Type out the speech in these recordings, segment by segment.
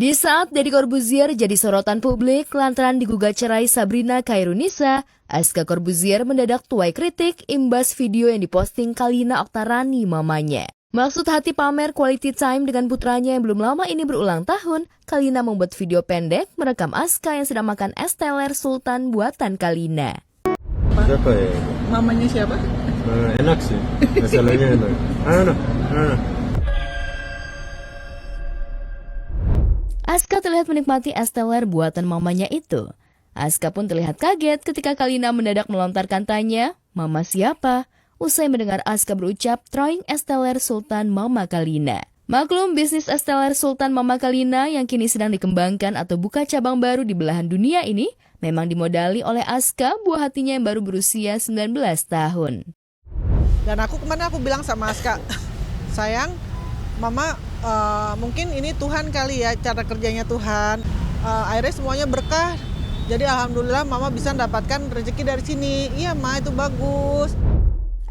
Di saat Deddy Corbuzier jadi sorotan publik lantaran digugat cerai Sabrina Khairunisa, Aska Corbuzier mendadak tuai kritik imbas video yang diposting Kalina Oktarani mamanya. Maksud hati pamer quality time dengan putranya yang belum lama ini berulang tahun, Kalina membuat video pendek merekam Aska yang sedang makan es teler sultan buatan Kalina. Siapa ya? Mamanya siapa? Enak sih, masalahnya enak. Aska terlihat menikmati es teler buatan mamanya itu. Aska pun terlihat kaget ketika Kalina mendadak melontarkan tanya, "Mama siapa?" Usai mendengar Aska berucap, "Trying es teler Sultan Mama Kalina." Maklum, bisnis es teler Sultan Mama Kalina yang kini sedang dikembangkan atau buka cabang baru di belahan dunia ini memang dimodali oleh Aska, buah hatinya yang baru berusia 19 tahun. Dan kemarin aku bilang sama Aska, sayang, Mama mungkin ini Tuhan kali ya, cara kerjanya Tuhan. Akhirnya semuanya berkah. Jadi alhamdulillah Mama bisa mendapatkan rezeki dari sini. Iya Ma, itu bagus.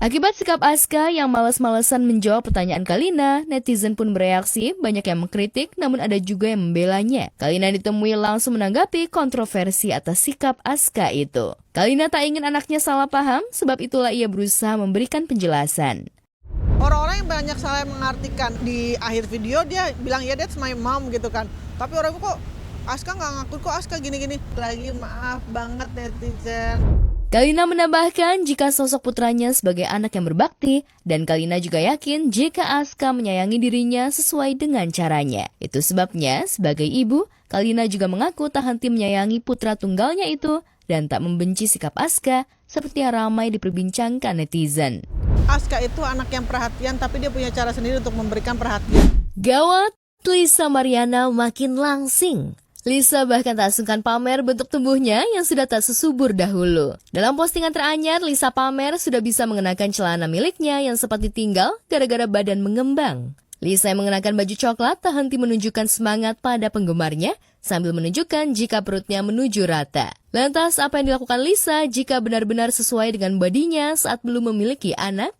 Akibat sikap Aska yang malas-malesan menjawab pertanyaan Kalina, netizen pun bereaksi, banyak yang mengkritik namun ada juga yang membelanya. Kalina ditemui langsung menanggapi kontroversi atas sikap Aska itu. Kalina tak ingin anaknya salah paham, sebab itulah ia berusaha memberikan penjelasan. Orang-orang yang banyak salah mengartikan di akhir video dia bilang ya that's my mom gitu kan. Tapi orang kok Aska nggak ngaku kok Aska gini-gini. Lagi maaf banget netizen. Kalina menambahkan jika sosok putranya sebagai anak yang berbakti, dan Kalina juga yakin jika Aska menyayangi dirinya sesuai dengan caranya. Itu sebabnya, sebagai ibu, Kalina juga mengaku tak henti menyayangi putra tunggalnya itu, dan tak membenci sikap Aska, seperti yang ramai diperbincangkan netizen. Aska itu anak yang perhatian, tapi dia punya cara sendiri untuk memberikan perhatian. Gawat, Lisa Mariana makin langsing. Lisa bahkan tak sungkan pamer bentuk tubuhnya yang sudah tak sesubur dahulu. Dalam postingan teranyar, Lisa pamer sudah bisa mengenakan celana miliknya yang sempat ditinggal gara-gara badan mengembang. Lisa yang mengenakan baju coklat tak henti menunjukkan semangat pada penggemarnya sambil menunjukkan jika perutnya menuju rata. Lantas apa yang dilakukan Lisa jika benar-benar sesuai dengan bodinya saat belum memiliki anak?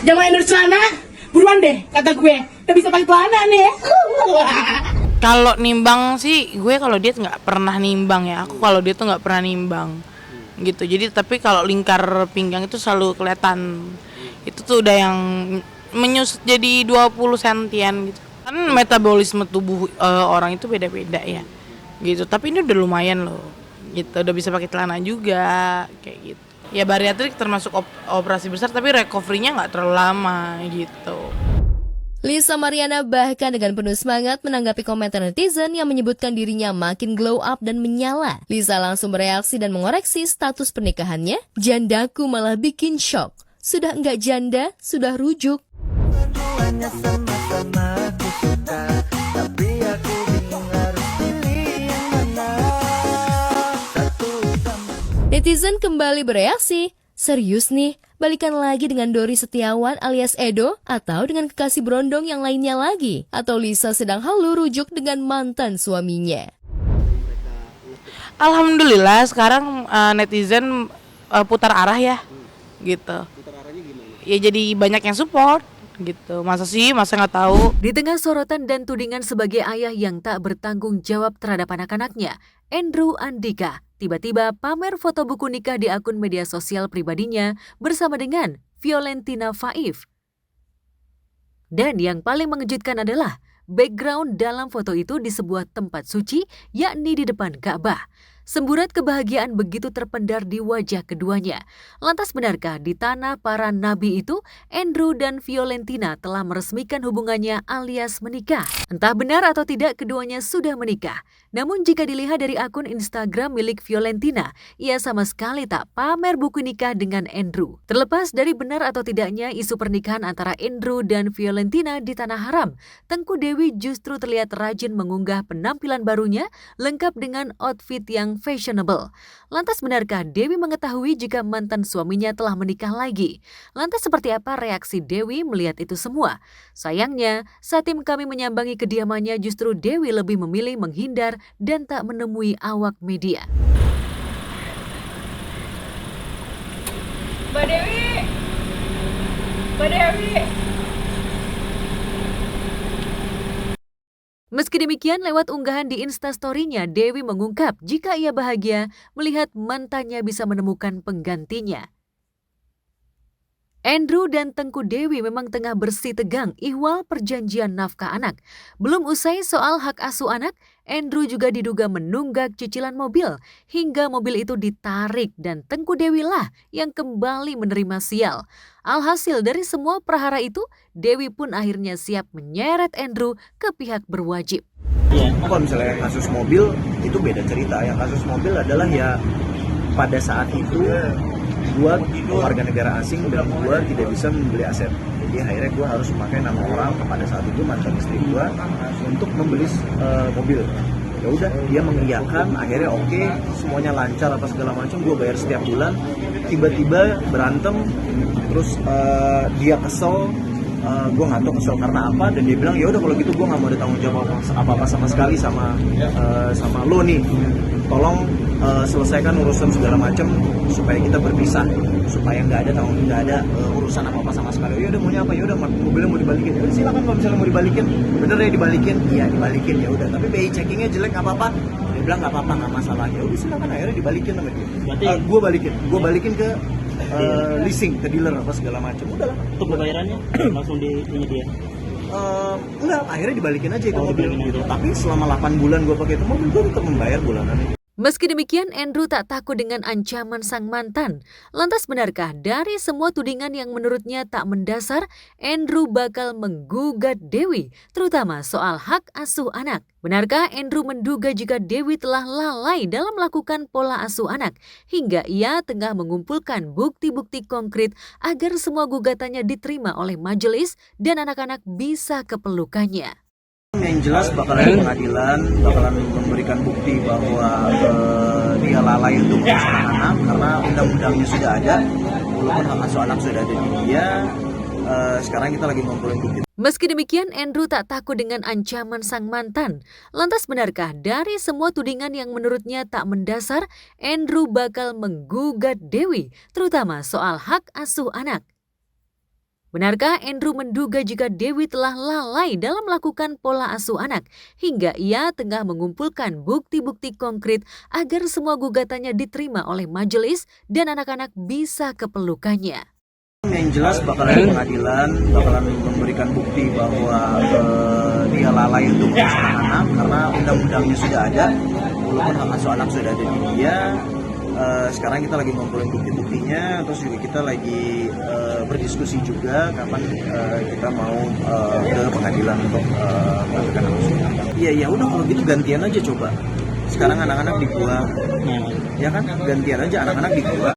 Jangan endorse celana, buruan deh kata gue, udah bisa pakai celana nih. Kalau nimbang sih, gue kalau diet nggak pernah nimbang ya. Aku kalau diet tuh nggak pernah nimbang, gitu. Jadi tapi kalau lingkar pinggang itu selalu kelihatan. Itu tuh udah yang menyusut jadi 20 sentian gitu. Kan metabolisme tubuh orang itu beda-beda ya, gitu. Tapi ini udah lumayan loh, gitu. Udah bisa pakai celana juga, kayak gitu. Ya bariatrik termasuk operasi besar, tapi recovery-nya nggak terlalu lama, gitu. Lisa Mariana bahkan dengan penuh semangat menanggapi komentar netizen yang menyebutkan dirinya makin glow up dan menyala. Lisa langsung bereaksi dan mengoreksi status pernikahannya. "Jandaku malah bikin shock. Sudah enggak janda, sudah rujuk." Netizen kembali bereaksi. "Serius nih, balikan lagi dengan Dori Setiawan alias Edo atau dengan kekasih berondong yang lainnya lagi? Atau Lisa sedang halu rujuk dengan mantan suaminya?" Alhamdulillah sekarang netizen putar arah ya, gitu. Putar arahnya gimana? Ya jadi banyak yang support, gitu. Masa nggak tahu? Di tengah sorotan dan tudingan sebagai ayah yang tak bertanggung jawab terhadap anak-anaknya, Andrew Andika tiba-tiba pamer foto buku nikah di akun media sosial pribadinya bersama dengan Fiolentina Faif. Dan yang paling mengejutkan adalah background dalam foto itu di sebuah tempat suci, yakni di depan Ka'bah. Semburat kebahagiaan begitu terpendar di wajah keduanya. Lantas benarkah di tanah para nabi itu, Andrew dan Fiolentina telah meresmikan hubungannya alias menikah? Entah benar atau tidak keduanya sudah menikah. Namun jika dilihat dari akun Instagram milik Fiolentina, ia sama sekali tak pamer buku nikah dengan Andrew. Terlepas dari benar atau tidaknya isu pernikahan antara Andrew dan Fiolentina di Tanah Haram, Tengku Dewi justru terlihat rajin mengunggah penampilan barunya lengkap dengan outfit yang fashionable. Lantas benarkah Dewi mengetahui jika mantan suaminya telah menikah lagi? Lantas seperti apa reaksi Dewi melihat itu semua? Sayangnya, saat tim kami menyambangi kediamannya justru Dewi lebih memilih menghindar dan tak menemui awak media. Mbak Dewi, Mbak Dewi. Meski demikian, lewat unggahan di Instastory-nya, Dewi mengungkap jika ia bahagia melihat mantannya bisa menemukan penggantinya. Andrew dan Tengku Dewi memang tengah bersih tegang ihwal perjanjian nafkah anak. Belum usai soal hak asuh anak, Andrew juga diduga menunggak cicilan mobil hingga mobil itu ditarik dan Tengku Dewi lah yang kembali menerima sial. Alhasil dari semua prahara itu, Dewi pun akhirnya siap menyeret Andrew ke pihak berwajib. Kalau misalnya kasus mobil itu beda cerita. Yang kasus mobil adalah ya pada saat itu gua warga negara asing dan gua tidak bisa membeli aset. Jadi akhirnya gua harus memakai nama orang pada saat itu mantan istri gua untuk membeli mobil. Ya udah, dia mengiyakan, akhirnya oke, semuanya lancar apa segala macam, gua bayar setiap bulan. Tiba-tiba berantem, terus dia kesel. Gue nggak tahu kesel karena apa, dan dia bilang ya udah kalau gitu gue nggak mau ada tanggung jawab apa sama sekali sama lo nih, tolong selesaikan urusan segala macam supaya kita berpisah, supaya nggak ada urusan apa sama sekali. Ya udah, maunya apa? Ya udah, mobilnya mau dibalikin. Ya udah, silakan kalau misalnya mau dibalikin, bener ya dibalikin, iya dibalikin. Ya udah, tapi BI checkingnya jelek nggak apa-apa. Dia bilang nggak apa-apa, nggak masalah. Ya udah, silakan, akhirnya dibalikin sama dia. Gue balikin ke leasing, ke dealer apa segala macam. Udahlah. Untuk pembayarannya langsung di ini dia. Enggak, akhirnya dibalikin aja ke mobil gitu. Tapi selama 8 bulan gue pakai itu mobil, gue tetap membayar bulanan. Meski demikian, Andrew tak takut dengan ancaman sang mantan. Lantas benarkah dari semua tudingan yang menurutnya tak mendasar, Andrew bakal menggugat Dewi, terutama soal hak asuh anak? Benarkah Andrew menduga jika Dewi telah lalai dalam melakukan pola asuh anak, hingga ia tengah mengumpulkan bukti-bukti konkret agar semua gugatannya diterima oleh majelis dan anak-anak bisa ke pelukannya? Yang jelas bakalan pengadilan, bakalan memberikan bukti bahwa dia lalai untuk mengasuh anak karena undang-undangnya sudah ada, walaupun hak asuh anak sudah ada di dia. Sekarang kita lagi ngumpulin bukti. Meski demikian, Andrew tak takut dengan ancaman sang mantan. Lantas benarkah dari semua tudingan yang menurutnya tak mendasar, Andrew bakal menggugat Dewi, terutama soal hak asuh anak? Benarkah Andrew menduga jika Dewi telah lalai dalam melakukan pola asuh anak, hingga ia tengah mengumpulkan bukti-bukti konkret agar semua gugatannya diterima oleh majelis dan anak-anak bisa ke pelukannya? Yang jelas bakalan pengadilan, bakalan memberikan bukti bahwa dia lalai untuk mengasuh anak karena undang-undangnya sudah ada, walaupun hak asuh anak sudah ada di dia. Sekarang kita lagi ngumpulin bukti-buktinya, terus juga kita lagi berdiskusi juga kapan kita mau ke pengadilan untuk melakukan asuh. Iya, ya udah kalau gitu gantian aja coba. Sekarang anak-anak di gua, ya kan, gantian aja anak-anak di gua.